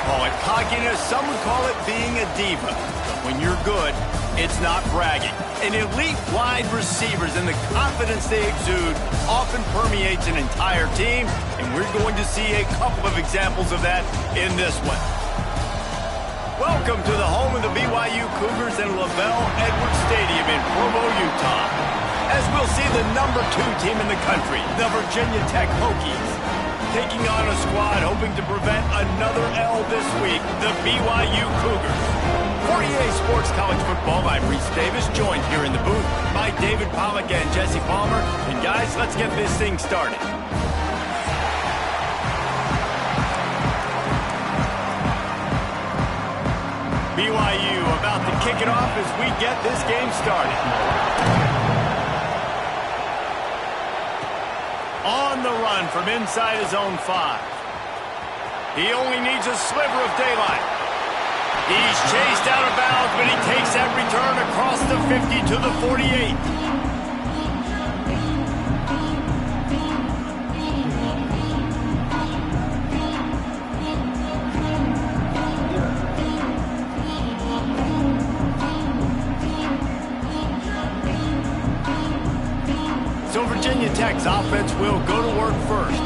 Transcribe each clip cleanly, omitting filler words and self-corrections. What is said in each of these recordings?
call it cockiness. Some would call it being a diva. But when you're good, it's not bragging. An elite wide receivers and the confidence they exude often permeates an entire team, and we're going to see a couple of examples of that in this one. Welcome to the home of the BYU Cougars and LaVell Edwards Stadium in Provo, Utah. As we'll see the #2 team in the country, the Virginia Tech Hokies, taking on a squad hoping to prevent another L this week, the BYU Cougars. For EA Sports College Football, I'm Reese Davis, joined here in the booth by David Pollack and Jesse Palmer. And guys, let's get this thing started. BYU about to kick it off as we get this game started. On the run from inside his own 5. He only needs a sliver of daylight. He's chased out of bounds, but he takes that return across the 50 to the 48. So Virginia Tech's offense will go to work first.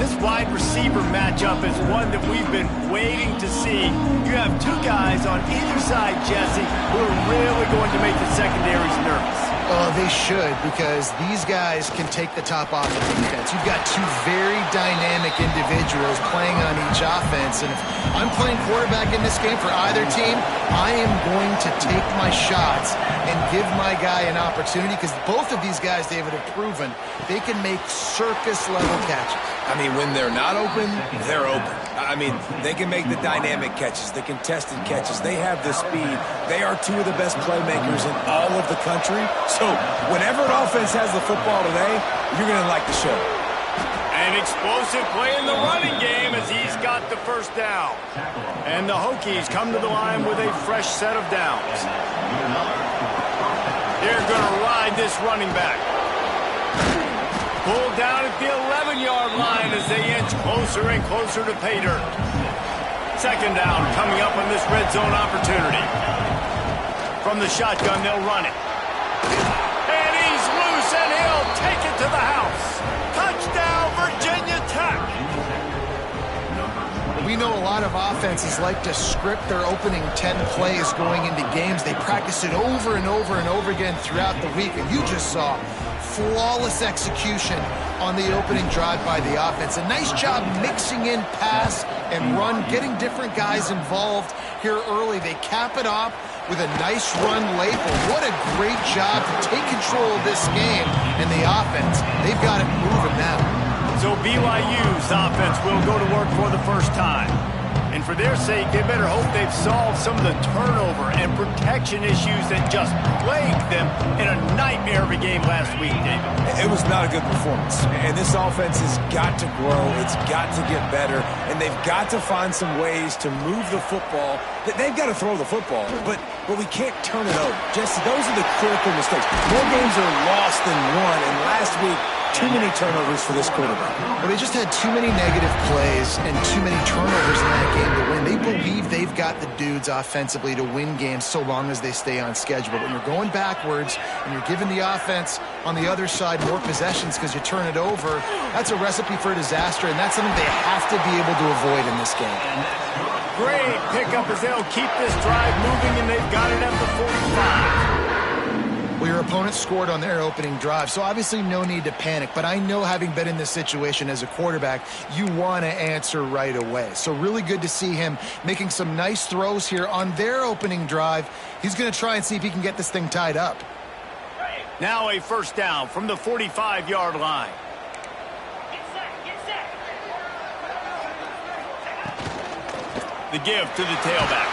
This wide receiver matchup is one that we've been waiting to see. You have two guys on either side, Jesse, who are really going to make the secondaries nervous. Oh, they should, because these guys can take the top off the defense. You've got two very dynamic individuals playing on each offense, and if I'm playing quarterback in this game for either team, I am going to take my shots and give my guy an opportunity, because both of these guys, David, have proven they can make circus-level catches. I mean, when they're not open, they're open. I mean, they can make the dynamic catches, the contested catches. They have the speed. They are two of the best playmakers in all of the country. So whenever an offense has the football today, you're going to like the show. An explosive play in the running game as he's got the first down. And the Hokies come to the line with a fresh set of downs. They're going to ride this running back. Pulled down at the 11-yard line as they inch closer and closer to pay dirt. Second down coming up on this red zone opportunity. From the shotgun, they'll run it. And he's loose, and he'll take it to the house. Touchdown, Virginia Tech. We know a lot of offenses like to script their opening 10 plays going into games. They practice it over and over and over again throughout the week, and you just saw flawless execution on the opening drive by the offense. A nice job mixing in pass and run, getting different guys involved here early. They cap it off with a nice run late, but what a great job to take control of this game. And the offense, they've got it moving now. So BYU's offense will go to work for the first time. And for their sake, they better hope they've solved some of the turnover and protection issues that just plagued them in a nightmare of a game last week, David. It was not a good performance. And this offense has got to grow. It's got to get better. And they've got to find some ways to move the football. They've got to throw the football, but we can't turn it over. Jesse, those are the critical mistakes. More games are lost than won, and last week, too many turnovers for this quarterback. Well, they just had too many negative plays and too many turnovers in that game to win. They believe they've got the dudes offensively to win games so long as they stay on schedule. But when you're going backwards and you're giving the offense on the other side more possessions because you turn it over, that's a recipe for disaster, and that's something they have to be able to avoid in this game. Great pickup as they'll keep this drive moving, and they've got it at the 45. Well, your opponent scored on their opening drive, so obviously no need to panic. But I know, having been in this situation as a quarterback, you want to answer right away. So really good to see him making some nice throws here on their opening drive. He's going to try and see if he can get this thing tied up. Now a first down from the 45-yard line. The give to the tailback.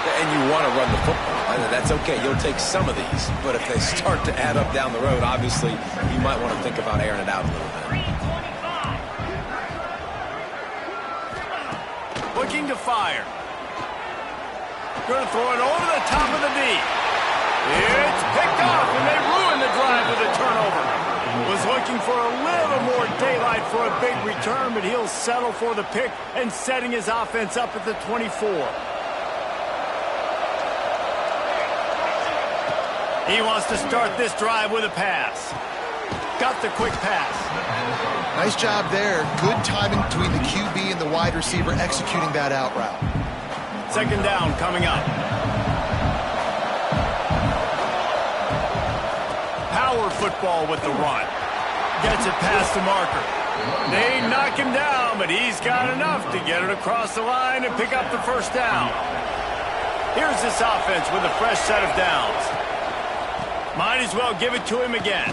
And you want to run the football. That's okay. You'll take some of these. But if they start to add up down the road, obviously, you might want to think about airing it out a little bit. Looking to fire. Going to throw it over the top of the knee. It's picked off, and they ruin the drive with a turnover. Was looking looking for a little more daylight for a big return, but he'll settle for the pick and setting his offense up at the 24. He wants to start this drive with a pass. Got the quick pass. Nice job there. Good timing between the QB and the wide receiver executing that out route. Second down coming up. Power football with the run. Gets it past the marker. They knock him down, but he's got enough to get it across the line and pick up the first down. Here's this offense with a fresh set of downs. Might as well give it to him again.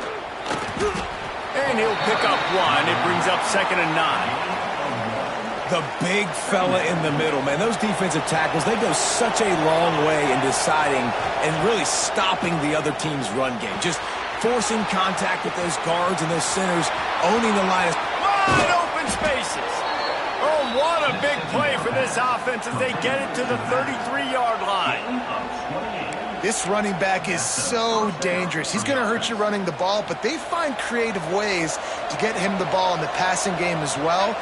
And he'll pick up one. It brings up 2nd and 9. The big fella in the middle, man. Those defensive tackles, they go such a long way in deciding and really stopping the other team's run game. Just forcing contact with those guards and those centers, owning the line. Wide open spaces. Oh, what a big play for this offense as they get it to the 33-yard line. This running back is so dangerous. He's going to hurt you running the ball, but they find creative ways to get him the ball in the passing game as well.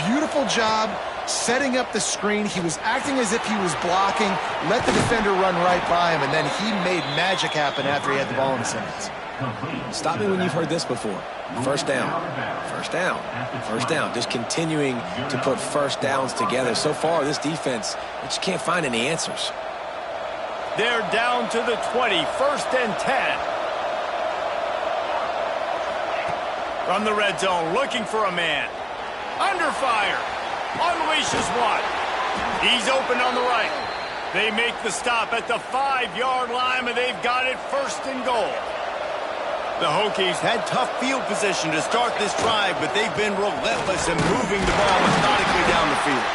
Beautiful job setting up the screen. He was acting as if he was blocking, let the defender run right by him, and then he made magic happen after he had the ball in his hands. Stop me when you've heard this before. First down, first down, first down. Just continuing to put first downs together. So far, this defense, they just can't find any answers. They're down to the 20, 1st and 10. From the red zone, looking for a man. Under fire. Unleashes one. He's open on the right. They make the stop at the 5-yard line, and they've got it 1st and goal. The Hokies had tough field position to start this drive, but they've been relentless in moving the ball methodically down the field.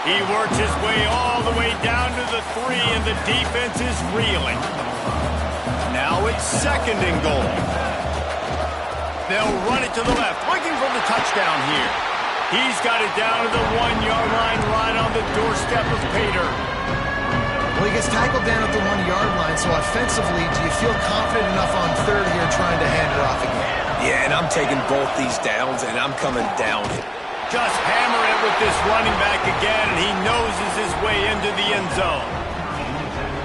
He works his way all the way down to the 3, and the defense is reeling. Now it's 2nd and goal. They'll run it to the left, looking for the touchdown here. He's got it down to the 1-yard line, right on the doorstep of Pater. Well, he gets tackled down at the 1-yard line, so offensively, do you feel confident enough on 3rd here trying to hand it off again? Yeah, and I'm taking both these downs, and I'm coming down it. Just hammer it with this running back again, and he noses his way into the end zone.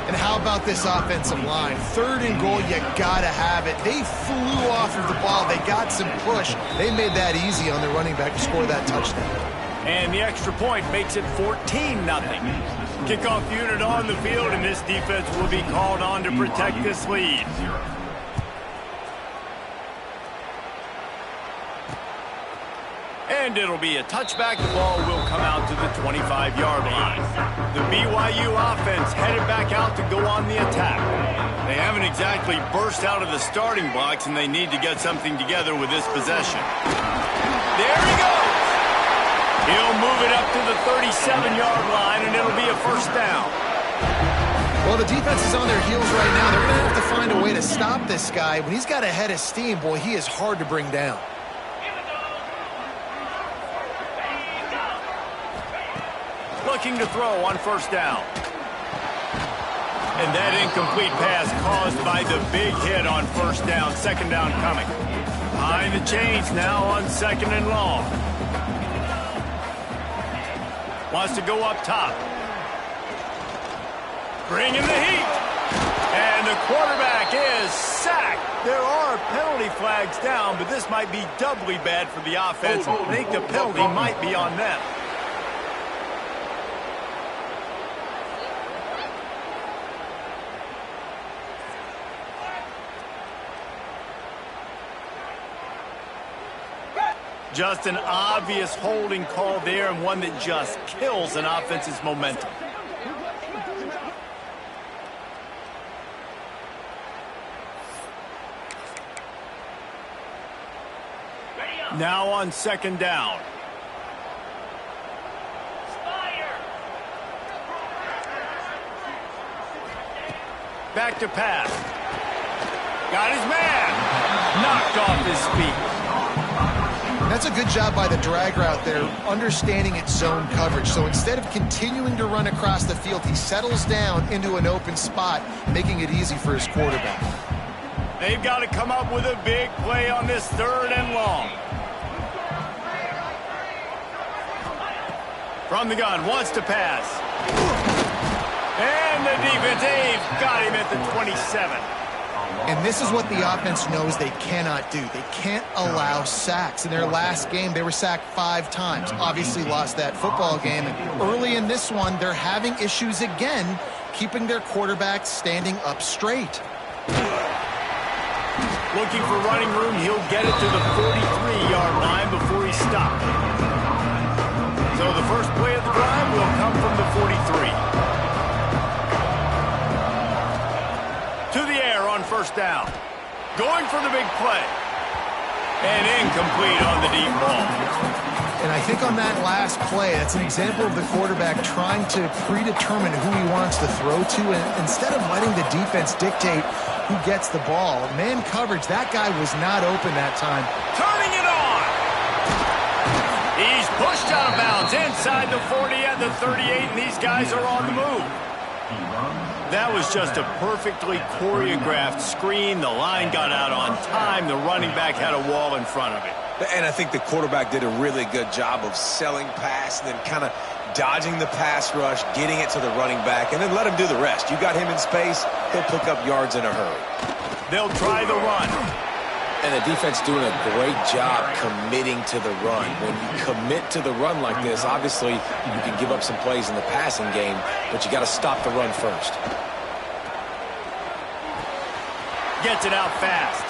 And how about this offensive line? 3rd and goal, you gotta have it. They flew off of the ball. They got some push. They made that easy on their running back to score that touchdown. And the extra point makes it 14-0. Kickoff unit on the field, and this defense will be called on to protect this lead. And it'll be a touchback. The ball will come out to the 25-yard line. The BYU offense headed back out to go on the attack. They haven't exactly burst out of the starting blocks, and they need to get something together with this possession. There he goes! He'll move it up to the 37-yard line, and it'll be a 1st down. Well, the defense is on their heels right now. They're going to have to find a way to stop this guy. When he's got a head of steam, boy, he is hard to bring down. Looking to throw on 1st down. And that incomplete pass caused by the big hit on 1st down. 2nd down coming. Behind the chains now on 2nd and long. Wants to go up top. Bringing the heat. And the quarterback is sacked. There are penalty flags down, but this might be doubly bad for the offense. I think the penalty might be on them. Just an obvious holding call there, and one that just kills an offense's momentum. Now on 2nd down. Back to pass. Got his man. Knocked off his feet. That's a good job by the drag route there, understanding its zone coverage. So instead of continuing to run across the field, he settles down into an open spot, making it easy for his quarterback. They've got to come up with a big play on this 3rd and long. From the gun, wants to pass. And the defense, they've got him at the 27. And this is what the offense knows they cannot do. They can't allow sacks. In their last game, they were sacked 5 times. Obviously lost that football game. And early in this one, they're having issues again keeping their quarterback standing up straight. Looking for running room, he'll get it to the 43-yard line before he stopped. So the first play of the drive will come from the 43. To the air on 1st down. Going for the big play. And incomplete on the deep ball. And I think on that last play, that's an example of the quarterback trying to predetermine who he wants to throw to, and instead of letting the defense dictate who gets the ball. Man coverage, that guy was not open that time. Turning it on! He's pushed out of bounds inside the 40 at the 38, and these guys are on the move. That was just a perfectly choreographed screen. The line got out on time. The running back had a wall in front of it. And I think the quarterback did a really good job of selling pass and then kind of dodging the pass rush, getting it to the running back, and then let him do the rest. You got him in space, he'll pick up yards in a hurry. They'll try the run. And the defense doing a great job committing to the run. When you commit to the run like this, obviously you can give up some plays in the passing game, but you got to stop the run first. Gets it out fast.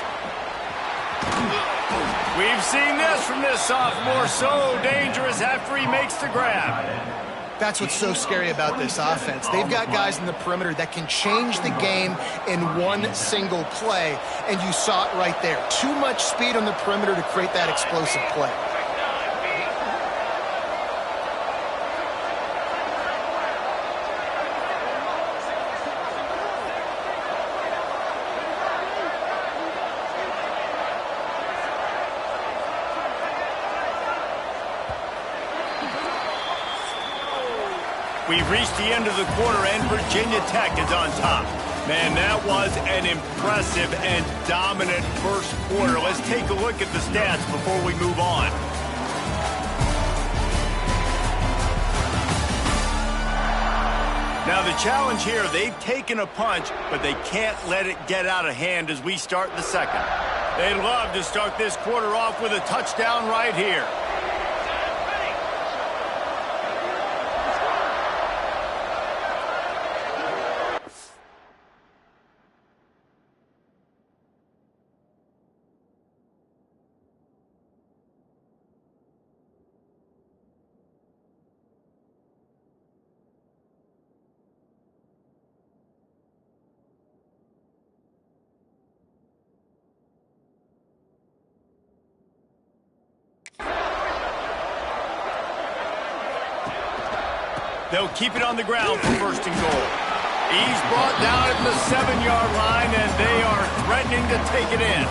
We've seen this from this sophomore, so dangerous after he makes the grab. That's what's so scary about this offense. They've got guys in the perimeter that can change the game in one single play, and you saw it right there. Too much speed on the perimeter to create that explosive play. We've reached the end of the quarter, and Virginia Tech is on top. Man, that was an impressive and dominant first quarter. Let's take a look at the stats before we move on. Now, the challenge here, they've taken a punch, but they can't let it get out of hand as we start the second. They'd love to start this quarter off with a touchdown right here. They'll keep it on the ground for 1st and goal. He's brought down at the 7-yard line, and they are threatening to take it in.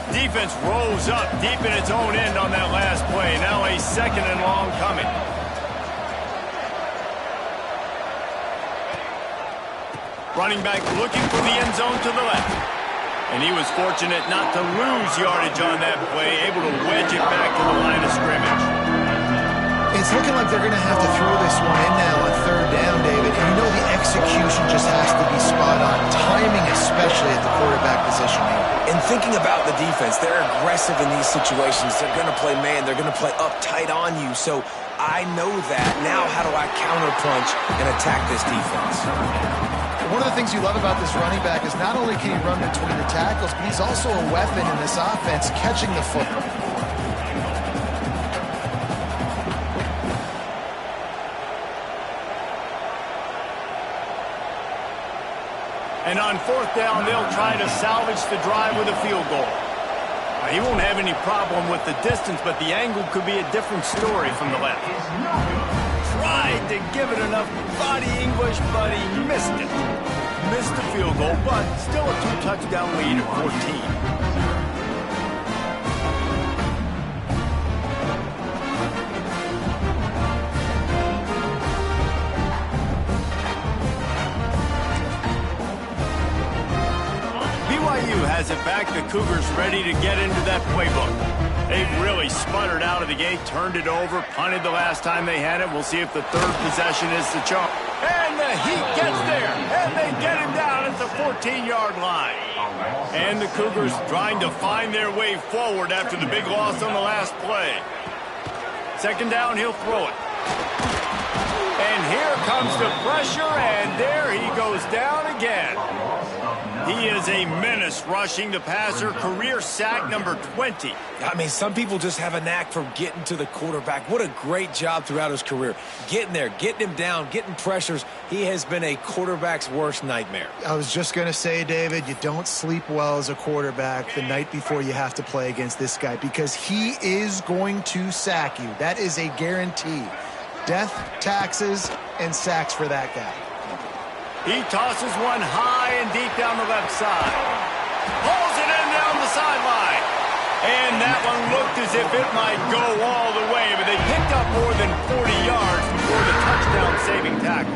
Defense rolls up deep in its own end on that last play. Now a 2nd and long coming. Running back looking for the end zone to the left. And he was fortunate not to lose yardage on that play, able to wedge it back to the line of scrimmage. It's looking like they're going to have to throw this one in now on 3rd down, David. And you know the execution just has to be spot on. Timing especially at the quarterback position here. And thinking about the defense, they're aggressive in these situations. They're going to play man. They're going to play up tight on you. So I know that. Now how do I counterpunch and attack this defense? One of the things you love about this running back is not only can he run between the tackles, but he's also a weapon in this offense, catching the football. And on 4th down, they'll try to salvage the drive with a field goal. He won't have any problem with the distance, but the angle could be a different story from the left. Tried to give it enough body English, but he missed it. Missed the field goal, but still a 2-touchdown lead at 14. quarterback, the Cougars ready to get into that playbook. They've really sputtered out of the gate, turned it over, punted the last time they had it. We'll see if the third possession is the charm. And the Heat gets there, and they get him down at the 14-yard line. And the Cougars trying to find their way forward after the big loss on the last play. Second down, he'll throw it. And here comes the pressure, and there he goes down again. He is a menace rushing the passer, career sack number 20. I mean, some people just have a knack for getting to the quarterback. What a great job throughout his career. Getting there, getting him down, getting pressures. He has been a quarterback's worst nightmare. I was just going to say, David, you don't sleep well as a quarterback the night before you have to play against this guy because he is going to sack you. That is a guarantee. Death, taxes, and sacks for that guy. He tosses one high and deep down the left side. Pulls it in down the sideline. And that one looked as if it might go all the way, but they picked up more than 40 yards before the touchdown-saving tackle.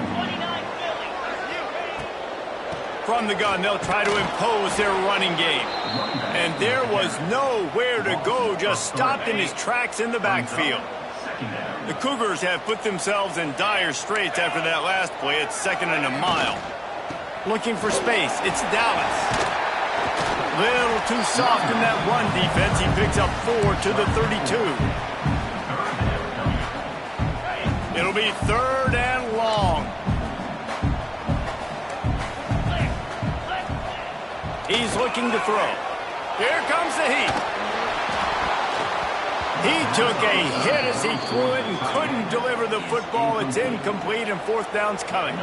From the gun, they'll try to impose their running game. And there was nowhere to go, just stopped in his tracks in the backfield. The Cougars have put themselves in dire straits after that last play. It's 2nd and a mile. Looking for space. It's Dallas. Little too soft in that run defense. He picks up 4 to the 32. It'll be 3rd and long. He's looking to throw. Here comes the Heat. He took a hit as he threw it and couldn't deliver the football. It's incomplete and 4th down's coming.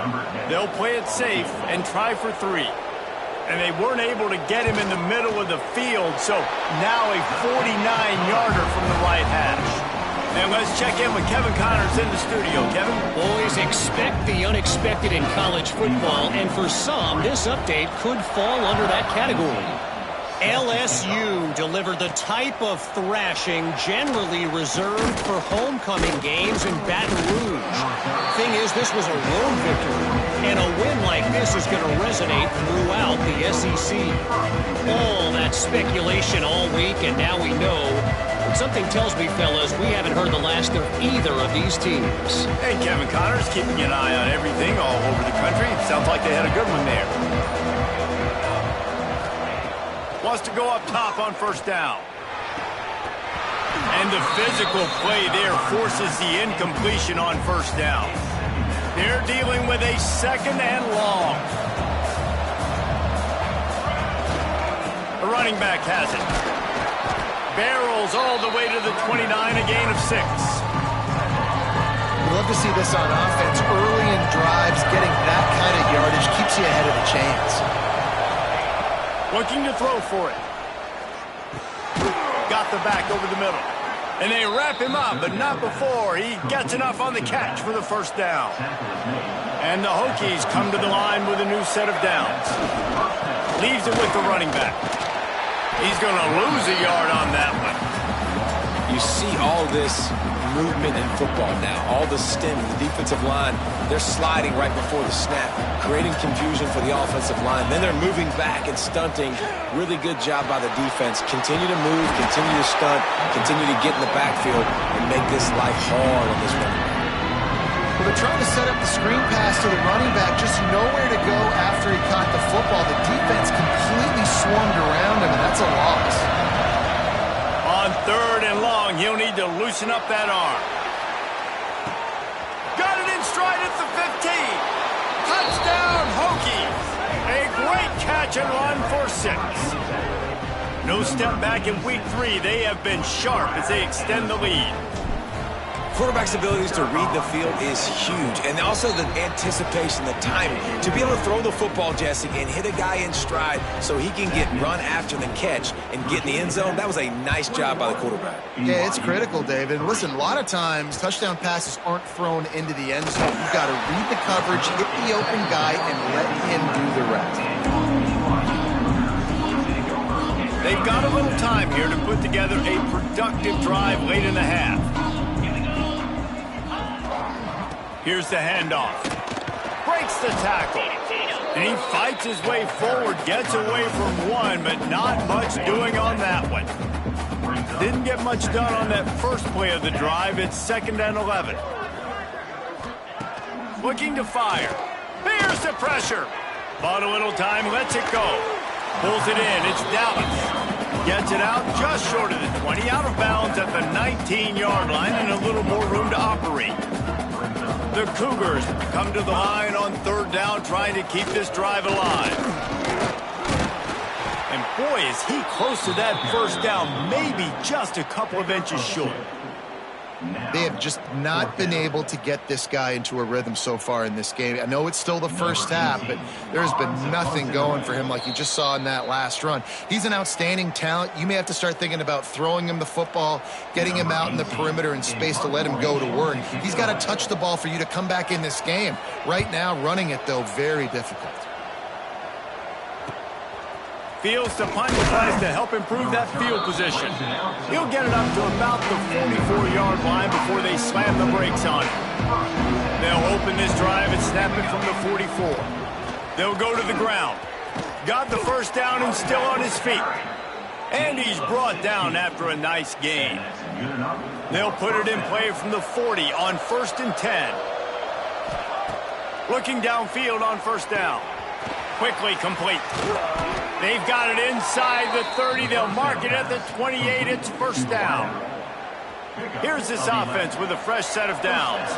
They'll play it safe and try for 3. And they weren't able to get him in the middle of the field, so now a 49-yarder from the right hash. And let's check in with Kevin Connors in the studio. Kevin? Always expect the unexpected in college football, and for some, this update could fall under that category. LSU delivered the type of thrashing generally reserved for homecoming games in Baton Rouge. Thing is, this was a road victory, and a win like this is going to resonate throughout the SEC. All that speculation all week, and now we know. But something tells me, fellas, we haven't heard the last of either of these teams. Hey, Kevin Connors keeping an eye on everything all over the country. Sounds like they had a good one there. Wants to go up top on 1st down. And the physical play there forces the incompletion on 1st down. They're dealing with a 2nd and long. The running back has it. Barrels all the way to the 29, a gain of 6. We love to see this on offense. Early in drives, getting that kind of yardage keeps you ahead of the chains. Looking to throw for it. Got the back over the middle. And they wrap him up, but not before he gets enough on the catch for the 1st down. And the Hokies come to the line with a new set of downs. Leaves it with the running back. He's going to lose a yard on that one. You see all this movement in football now. All the stem, the defensive line, they're sliding right before the snap, creating confusion for the offensive line. Then they're moving back and stunting. Really good job by the defense. Continue to move, continue to stunt, continue to get in the backfield and make this life hard on this running back. Well, they're trying to set up the screen pass to the running back, just nowhere to go after he caught the football. The defense completely swarmed around him, and that's a loss. On 3rd and long, he'll need to loosen up that arm. Got it in stride at the 15. Touchdown, Hokies. A great catch and run for 6. No step back in week 3. They have been sharp as they extend the lead. Quarterback's abilities to read the field is huge, and also the anticipation, the timing. To be able to throw the football, Jesse, and hit a guy in stride so he can get run after the catch and get in the end zone, that was a nice job by the quarterback. Yeah, it's critical, David. Listen, a lot of times touchdown passes aren't thrown into the end zone. You've got to read the coverage, hit the open guy, and let him do the rest. They've got a little time here to put together a productive drive late in the half. Here's the handoff. Breaks the tackle. And he fights his way forward, gets away from one, but not much doing on that one. Didn't get much done on that first play of the drive. It's 2nd and 11. Looking to fire. Here's the pressure. Bought a little time, lets it go. Pulls it in, it's Dallas. Gets it out just short of the 20, out of bounds at the 19-yard line, and a little more room to operate. The Cougars come to the line on 3rd down, trying to keep this drive alive. And boy, is he close to that 1st down, maybe just a couple of inches short. They have just not been able to get this guy into a rhythm so far in this game. I know it's still the first half, but there's been nothing going for him like you just saw in that last run. He's an outstanding talent. You may have to start thinking about throwing him the football, getting him out in the perimeter in space to let him go to work. He's got to touch the ball for you to come back in this game. Right now, running it, though, very difficult. Fields to punt the pass to help improve that field position. He'll get it up to about the 44-yard line before they slam the brakes on it. They'll open this drive and snap it from the 44. They'll go to the ground. Got the 1st down and still on his feet. And he's brought down after a nice gain. They'll put it in play from the 40 on 1st and 10. Looking downfield on 1st down. Quickly complete. They've got it inside the 30. They'll mark it at the 28. It's 1st down. Here's this offense with a fresh set of downs.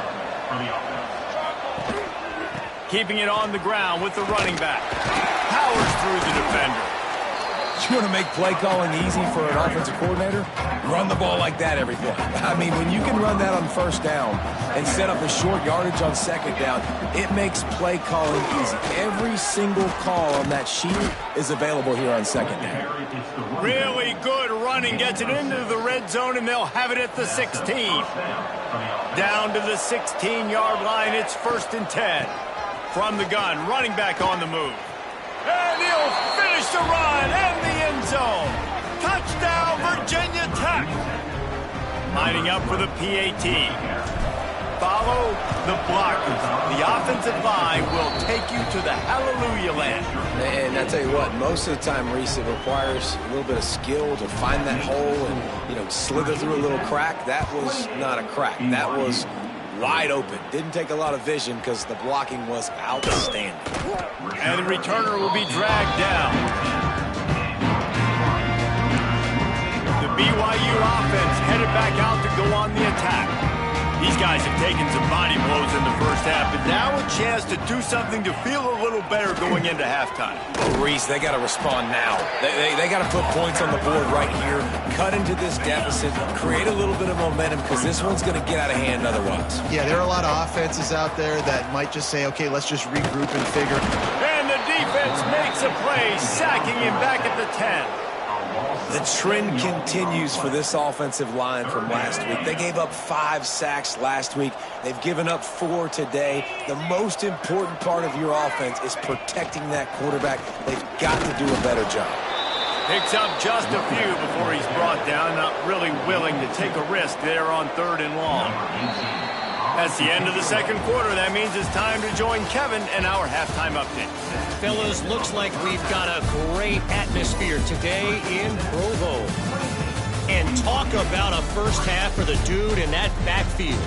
Keeping it on the ground with the running back. Powers through the defender. You want to make play calling easy for an offensive coordinator? Run the ball like that every play. I mean, when you can run that on 1st down and set up a short yardage on 2nd down, it makes play calling easy. Every single call on that sheet is available here on 2nd down. Really good running. Gets it into the red zone, and they'll have it at the 16. Down to the 16-yard line. It's 1st and 10. From the gun, running back on the move. And he'll finish the run and the end zone. Touchdown, Virginia Tech. Lining up for the PAT. Follow the blockers. The offensive line will take you to the hallelujah land. And I tell you what, most of the time, Reese, it requires a little bit of skill to find that hole and, slither through a little crack. That was not a crack. That was wide open. Didn't take a lot of vision because the blocking was outstanding. And the returner will be dragged down. The BYU offense headed back out to go on the attack. These guys have taken some body blows in the 1st half, but now a chance to do something to feel a little better going into halftime. Oh, Reese, they got to respond now. They got to put points on the board right here, cut into this deficit, create a little bit of momentum because this one's going to get out of hand otherwise. Yeah, there are a lot of offenses out there that might just say, okay, let's just regroup and figure. And the defense makes a play, sacking him back at the 10. The trend continues for this offensive line from last week. They gave up 5 sacks last week. They've given up 4 today. The most important part of your offense is protecting that quarterback. They've got to do a better job. Picks up just a few before he's brought down. Not really willing to take a risk there on 3rd and long. That's the end of the 2nd quarter. That means it's time to join Kevin in our halftime update. Fellas, looks like we've got a great atmosphere today in Provo. And talk about a 1st half for the dude in that backfield.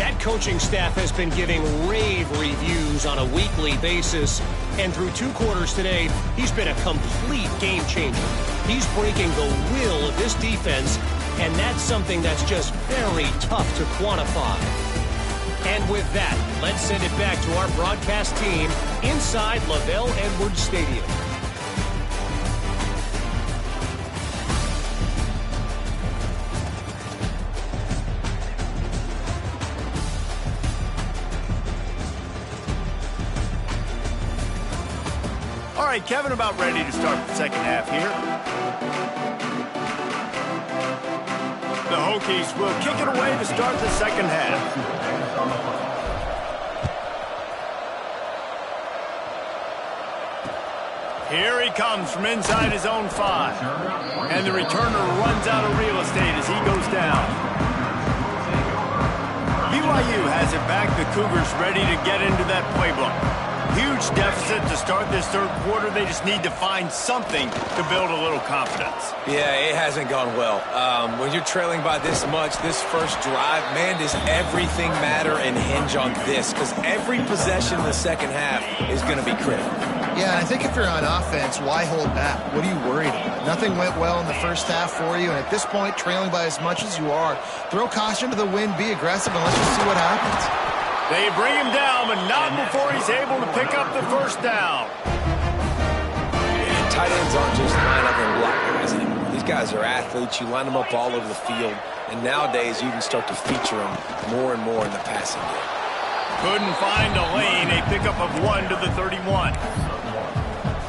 That coaching staff has been giving rave reviews on a weekly basis. And through 2 quarters today, he's been a complete game changer. He's breaking the will of this defense, and that's something that's just very tough to quantify. And with that, let's send it back to our broadcast team inside LaVell Edwards Stadium. All right, Kevin, about ready to start the 2nd half here. The Hokies will kick it away to start the 2nd half. Here he comes from inside his own 5. And the returner runs out of real estate as he goes down. BYU has it back. The Cougars ready to get into that playbook. Huge deficit to start this third quarter. They just need to find something to build a little confidence. Yeah, it hasn't gone well. When you're trailing by this much, this first drive, man, does everything matter and hinge on this? Because every possession in the second half is going to be critical. Yeah, and I think if you're on offense, why hold back? What are you worried about? Nothing went well in the first half for you, and at this point, trailing by as much as you are, throw caution to the wind, be aggressive, and let's just see what happens. They bring him down, but not before he's able to pick up the first down. And tight ends aren't just line up and block guys anymore. These guys are athletes. You line them up all over the field, and nowadays you can start to feature them more and more in the passing game. Couldn't find a lane. A pickup of 1 to the 31.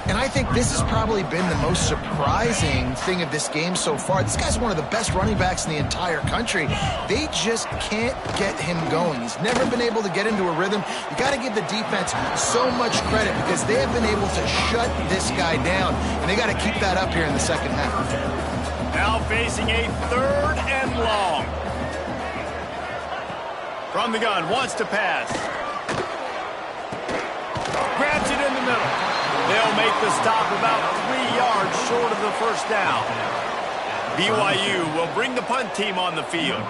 And I think this has probably been the most surprising thing of this game so far. This guy's one of the best running backs in the entire country. They just can't get him going. He's never been able to get into a rhythm. You got to give the defense so much credit because they have been able to shut this guy down, and they got to keep that up here in the second half. Now facing a 3rd and long. From the gun, wants to pass. Grabs it in the middle. They'll make the stop about 3 yards short of the first down. BYU will bring the punt team on the field.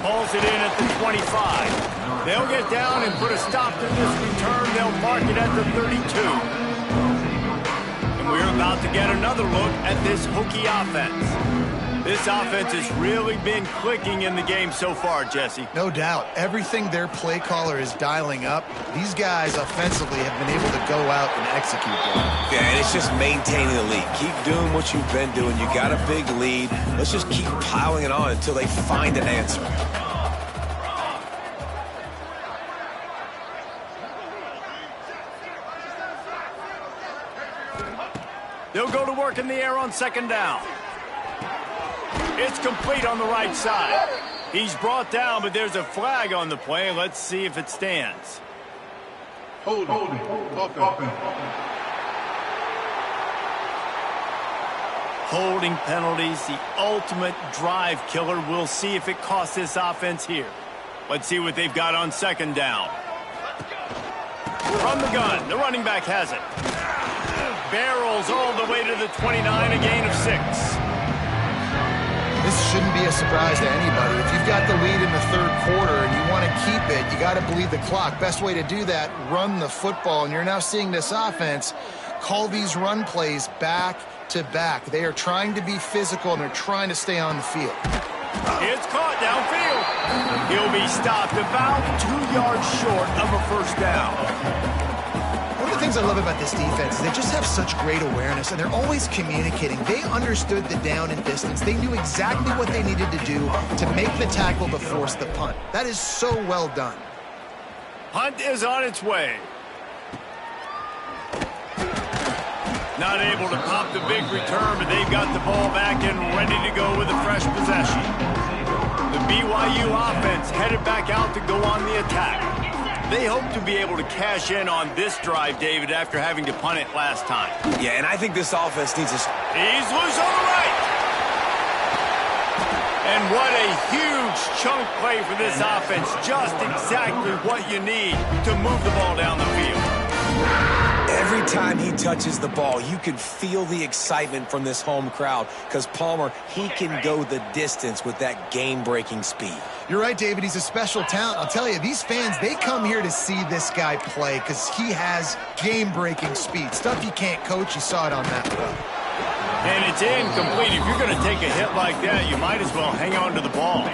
Pulls it in at the 25. They'll get down and put a stop to this return. They'll mark it at the 32. And we're about to get another look at this Hokie offense. This offense has really been clicking in the game so far, Jesse. No doubt. Everything their play caller is dialing up, these guys offensively have been able to go out and execute them. Yeah, and it's just maintaining the lead. Keep doing what you've been doing. You got a big lead. Let's just keep piling it on until they find an answer. They'll go to work in the air on second down. It's complete on the right side. He's brought down, but there's a flag on the play. Let's see if it stands. Holding penalties, the ultimate drive killer. We'll see if it costs this offense here. Let's see what they've got on second down. From the gun, the running back has it. Barrels all the way to the 29, a gain of 6. This shouldn't be a surprise to anybody. If you've got the lead in the third quarter and you want to keep it, you got to bleed the clock. Best way to do that, run the football. And you're now seeing this offense call these run plays back to back. They are trying to be physical, and they're trying to stay on the field. It's caught downfield. He'll be stopped about 2 yards short of a first down. One of the things I love about this defense is they just have such great awareness, and they're always communicating. They understood the down and distance. They knew exactly what they needed to do to make the tackle to force the punt. That is so well done. Punt is on its way. Not able to pop the big return, but they've got the ball back and ready to go with a fresh possession. The BYU offense headed back out to go on the attack. They hope to be able to cash in on this drive, David, after having to punt it last time. Yeah, and I think this offense needs a... He's loose on the right. And what a huge chunk play for this offense. Just exactly what you need to move the ball down the field. Every time he touches the ball, you can feel the excitement from this home crowd because Palmer, he can go the distance with that game-breaking speed. You're right, David. He's a special talent. I'll tell you, these fans, they come here to see this guy play because he has game-breaking speed. Stuff you can't coach. You saw it on that play. And it's incomplete. If you're going to take a hit like that, you might as well hang on to the ball.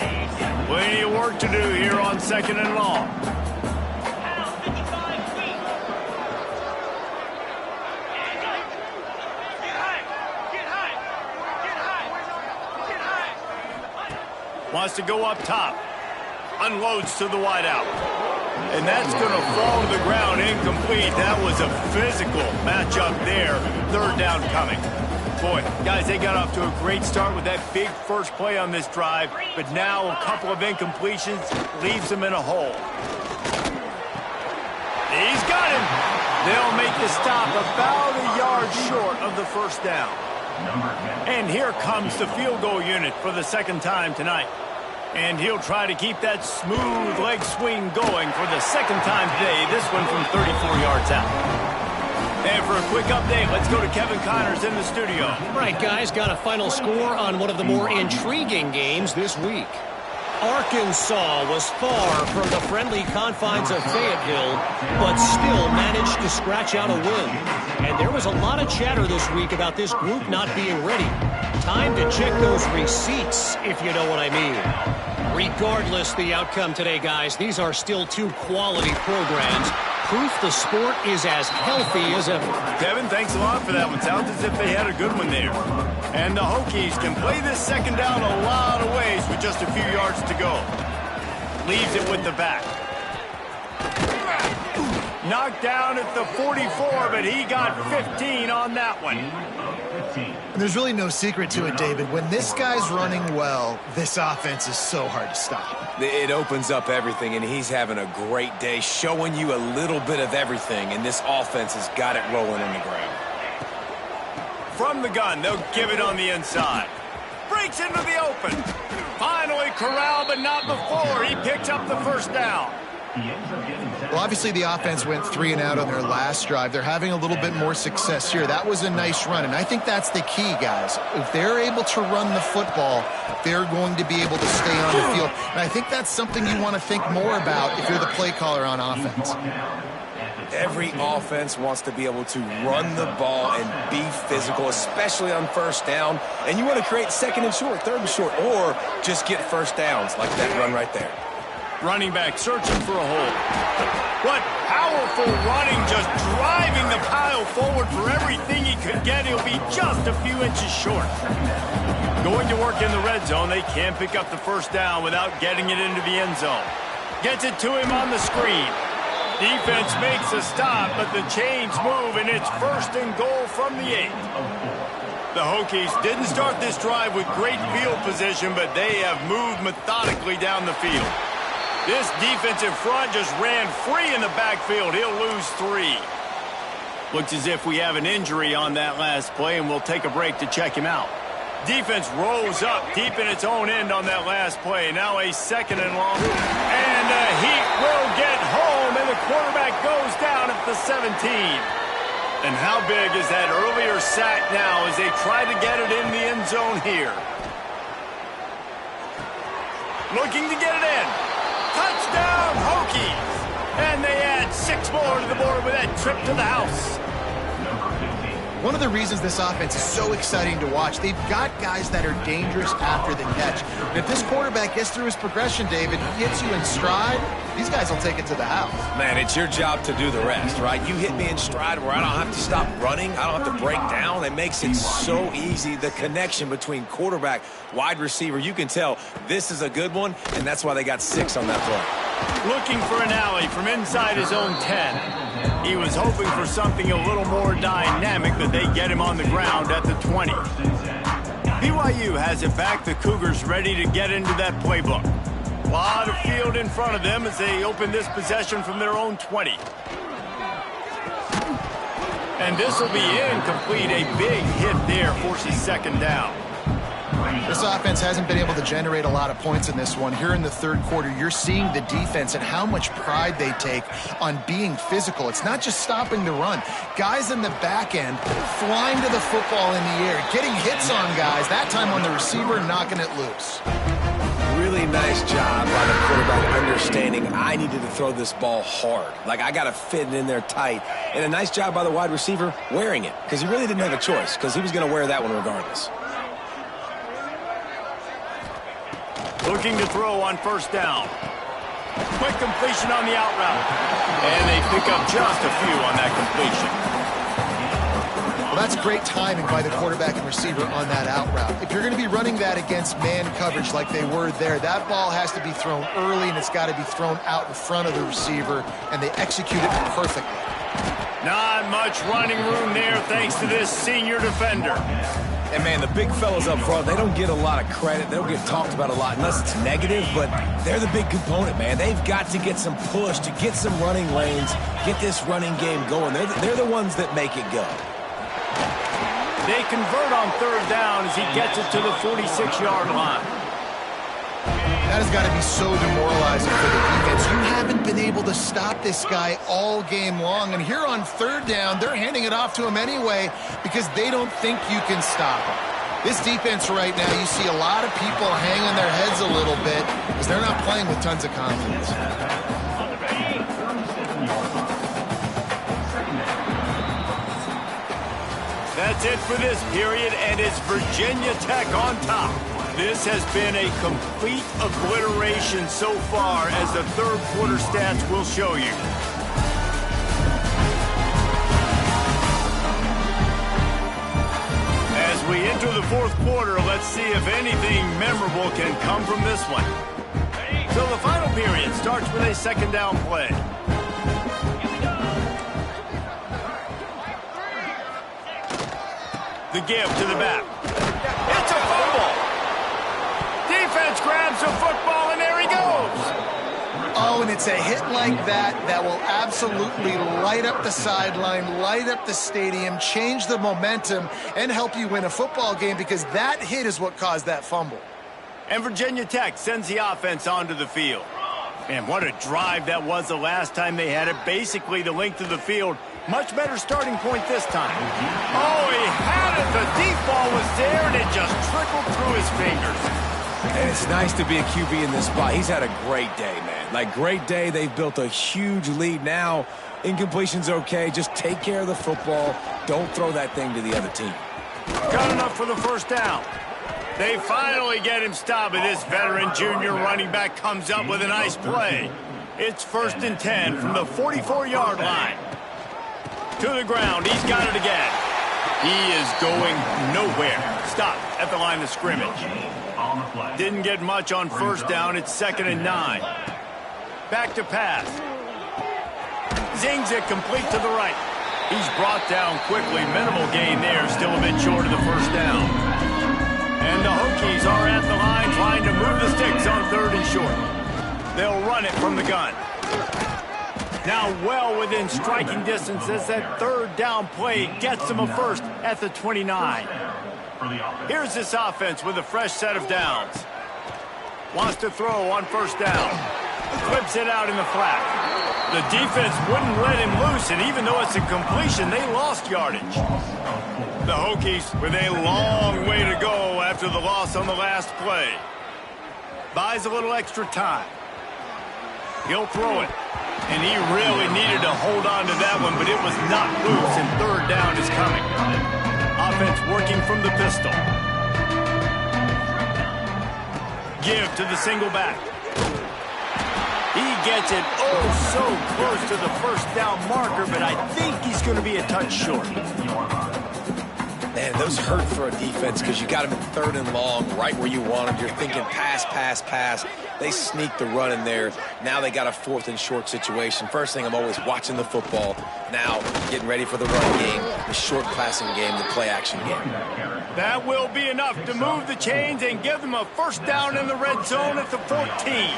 Plenty of work to do here on second and long. Wants to go up top. Unloads to the wideout. And that's going to fall to the ground incomplete. That was a physical matchup there. Third down coming. Boy, guys, they got off to a great start with that big first play on this drive. But now a couple of incompletions leaves them in a hole. He's got him. They'll make the stop about a yard short of the first down. And here comes the field goal unit for the second time tonight. And he'll try to keep that smooth leg swing going for the second time today, this one from 34 yards out. And for a quick update, let's go to Kevin Connors in the studio. Right, guys, got a final score on one of the more intriguing games this week. Arkansas was far from the friendly confines of Fayetteville, but still managed to scratch out a win. And there was a lot of chatter this week about this group not being ready. Time to check those receipts, if you know what I mean. Regardless the outcome today, guys, these are still two quality programs. Proof the sport is as healthy as ever. Kevin, thanks a lot for that one. Sounds as if they had a good one there. And the Hokies can play this second down a lot of ways with just a few yards to go. Leaves it with the back. Knocked down at the 44, but he got 15 on that one. And there's really no secret to it, David. When this guy's running well, this offense is so hard to stop. It opens up everything, and he's having a great day, showing you a little bit of everything, and this offense has got it rolling on the ground. From the gun, they'll give it on the inside. Breaks into the open. Finally corralled, but not before. He picks up the first down. Well, obviously the offense went 3 and out on their last drive. They're having a little bit more success here. That was a nice run, and I think that's the key, guys. If they're able to run the football, they're going to be able to stay on the field. And I think that's something you want to think more about if you're the play caller on offense. Every offense wants to be able to run the ball and be physical, especially on first down. And you want to create second and short, third and short, or just get first downs like that run right there. Running back searching for a hole. What powerful running, just driving the pile forward for everything he could get. He'll be just a few inches short. Going to work in the red zone. They can't pick up the first down without getting it into the end zone. Gets it to him on the screen. Defense makes a stop, but the chains move, and it's first and goal from the 8. The Hokies didn't start this drive with great field position, but they have moved methodically down the field. This defensive front just ran free in the backfield. He'll lose 3. Looks as if we have an injury on that last play, and we'll take a break to check him out. Defense rose up deep in its own end on that last play. Now a second and long. And the Heat will get home, and the quarterback goes down at the 17. And how big is that earlier sack now as they try to get it in the end zone here? Looking to get it in. Touchdown, Hokies! And they add 6 more to the board with that trip to the house. One of the reasons this offense is so exciting to watch, they've got guys that are dangerous after the catch. And if this quarterback gets through his progression, David, he hits you in stride, these guys will take it to the house. Man, it's your job to do the rest, right? You hit me in stride where I don't have to stop running. I don't have to break down. It makes it so easy. The connection between quarterback, wide receiver, you can tell this is a good one, and that's why they got 6 on that play. Looking for an alley from inside his own 10. He was hoping for something a little more dynamic, but they get him on the ground at the 20. BYU has it back. The Cougars ready to get into that playbook. A lot of field in front of them as they open this possession from their own 20. And this will be incomplete. A big hit there forces second down. This offense hasn't been able to generate a lot of points in this one. Here in the third quarter, you're seeing the defense and how much pride they take on being physical. It's not just stopping the run. Guys in the back end flying to the football in the air, getting hits on guys, that time on the receiver, knocking it loose. Really nice job by the quarterback understanding I needed to throw this ball hard. Like, I got to fit it in there tight. And a nice job by the wide receiver wearing it, because he really didn't have a choice, because he was going to wear that one regardless. Looking to throw on first down. Quick completion on the out route. And they pick up just a few on that completion. Well, that's great timing by the quarterback and receiver on that out route. If you're going to be running that against man coverage like they were there, that ball has to be thrown early, and it's got to be thrown out in front of the receiver, and they execute it perfectly. Not much running room there thanks to this senior defender. And, man, the big fellas up front, they don't get a lot of credit. They don't get talked about a lot unless it's negative, but they're the big component, man. They've got to get some push, to get some running lanes, get this running game going. They're the ones that make it go. They convert on third down as he gets it to the 46-yard line. That has got to be so demoralizing for the defense. You haven't been able to stop this guy all game long. And here on third down, they're handing it off to him anyway because they don't think you can stop him. This defense right now, you see a lot of people hanging their heads a little bit because they're not playing with tons of confidence. That's it for this period, and it's Virginia Tech on top. This has been a complete obliteration so far, as the third quarter stats will show you. As we enter the fourth quarter, let's see if anything memorable can come from this one. So the final period starts with a second down play. The give to the back. It's a fumble. Defense grabs the football, and there he goes. Oh, and it's a hit like that that will absolutely light up the sideline, light up the stadium, change the momentum, and help you win a football game because that hit is what caused that fumble. And Virginia Tech sends the offense onto the field. Man, what a drive that was the last time they had it. Basically the length of the field. Much better starting point this time. Oh, he had it. The deep ball was there, and it just trickled through his fingers. And it's nice to be a QB in this spot. He's had a great day, man. Like, great day. They've built a huge lead. Now, incompletion's okay. Just take care of the football. Don't throw that thing to the other team. Got enough for the first down. They finally get him stopped, and this veteran junior running back comes up with a nice play. It's 1st and 10 from the 44-yard line. To the ground. He's got it again. He is going nowhere. Stop at the line of scrimmage. Didn't get much on first down. It's 2nd and 9. Back to pass. Zings it complete to the right. He's brought down quickly. Minimal gain there. Still a bit short of the first down. And the Hokies are at the line trying to move the sticks on 3rd and short. They'll run it from the gun. Now well within striking distance as that 3rd down play gets them a first at the 29. Here's this offense with a fresh set of downs. Wants to throw on first down. Flips it out in the flat. The defense wouldn't let him loose, and even though it's a completion, they lost yardage. The Hokies with a long way to go after the loss on the last play. Buys a little extra time. He'll throw it. And he really needed to hold on to that one, but it was not loose, and 3rd down is coming. Offense working from the pistol. Give to the single back. He gets it so close to the first down marker, but I think he's going to be a touch short. Man, those hurt for a defense because you got them in 3rd and long, right where you want them. You're thinking pass, pass, pass. They sneak the run in there. Now they got a 4th and short situation. First thing, I'm always watching the football. Now getting ready for the run game, the short passing game, the play action game. That will be enough to move the chains and give them a first down in the red zone at the 14.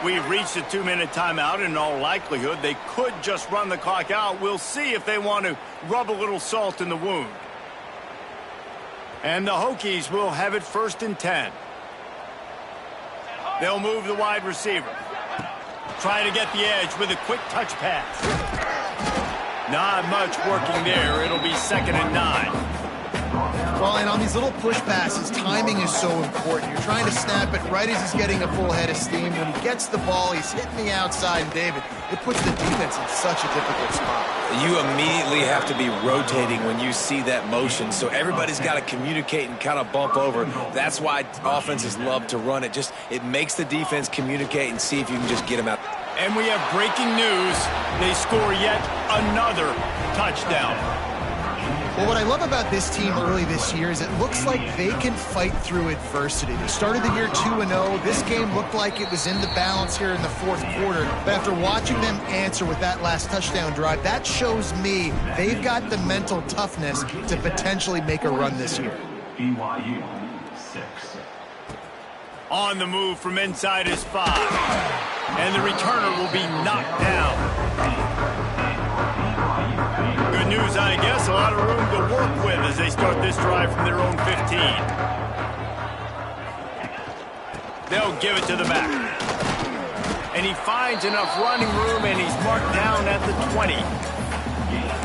We've reached a 2-minute timeout. In all likelihood, they could just run the clock out. We'll see if they want to rub a little salt in the wound. And the Hokies will have it 1st and 10. They'll move the wide receiver. Try to get the edge with a quick touch pass. Not much working there. It'll be 2nd and 9. Well, and on these little push passes, timing is so important. You're trying to snap it right as he's getting a full head of steam. When he gets the ball, he's hitting the outside, and David, it puts the defense in such a difficult spot. You immediately have to be rotating when you see that motion, so everybody's got to communicate and kind of bump over. That's why offenses love to run it. It makes the defense communicate and see if you can just get them out. And we have breaking news. They score yet another touchdown. Well, what I love about this team early this year is it looks like they can fight through adversity. They started the year 2-0. This game looked like it was in the balance here in the 4th quarter. But after watching them answer with that last touchdown drive, that shows me they've got the mental toughness to potentially make a run this year. BYU 6. On the move from inside his 5. And the returner will be knocked down. Good news, I guess. A lot of room to work with as they start this drive from their own 15. They'll give it to the back. And he finds enough running room, and he's marked down at the 20.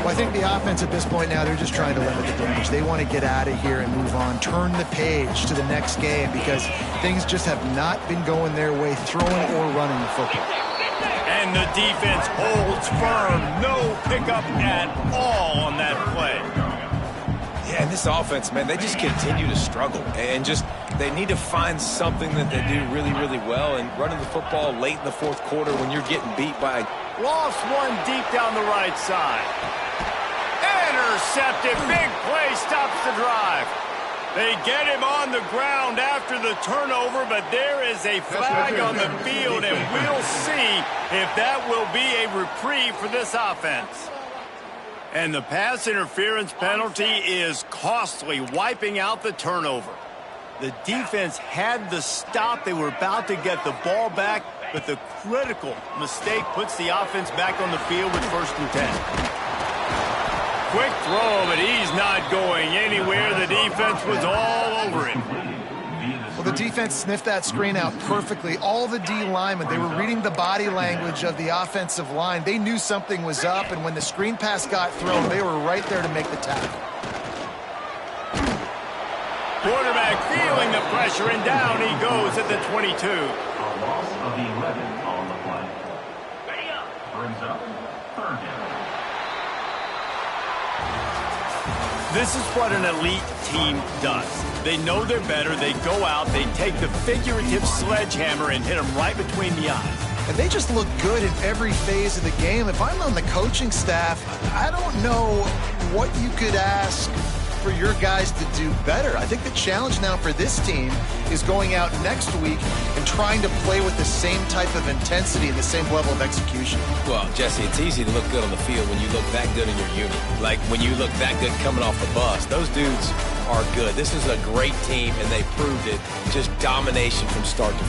Well, I think the offense at this point now, they're just trying to limit the damage. They want to get out of here and move on, turn the page to the next game because things just have not been going their way, throwing or running the football. And the defense holds firm. No pickup at all on that play. Yeah, and this offense, man, they just continue to struggle. And just they need to find something that they do really, really well. And running the football late in the fourth quarter when you're getting beat by... Lost one deep down the right side. Intercepted. Big play stops the drive. They get him on the ground after the turnover, but there is a flag on the field, and we'll see if that will be a reprieve for this offense. And the pass interference penalty is costly, wiping out the turnover. The defense had the stop. They were about to get the ball back, but the critical mistake puts the offense back on the field with 1st and 10. Quick throw, but he's not going anywhere. The defense was all over him. Well, the defense sniffed that screen out perfectly. All the D linemen, they were reading the body language of the offensive line. They knew something was up, and when the screen pass got thrown, they were right there to make the tackle. Quarterback feeling the pressure, and down he goes at the 22. A loss of 11 on the play. Brings up 3rd down. This is what an elite team does. They know they're better. They go out. They take the figurative sledgehammer and hit them right between the eyes. And they just look good in every phase of the game. If I'm on the coaching staff, I don't know what you could ask for your guys to do better. I think the challenge now for this team is going out next week and trying to play with the same type of intensity and the same level of execution. Well, Jesse, it's easy to look good on the field when you look that good in your unit. Like when you look that good coming off the bus. Those dudes are good. This is a great team, and they proved it. Just domination from start to finish.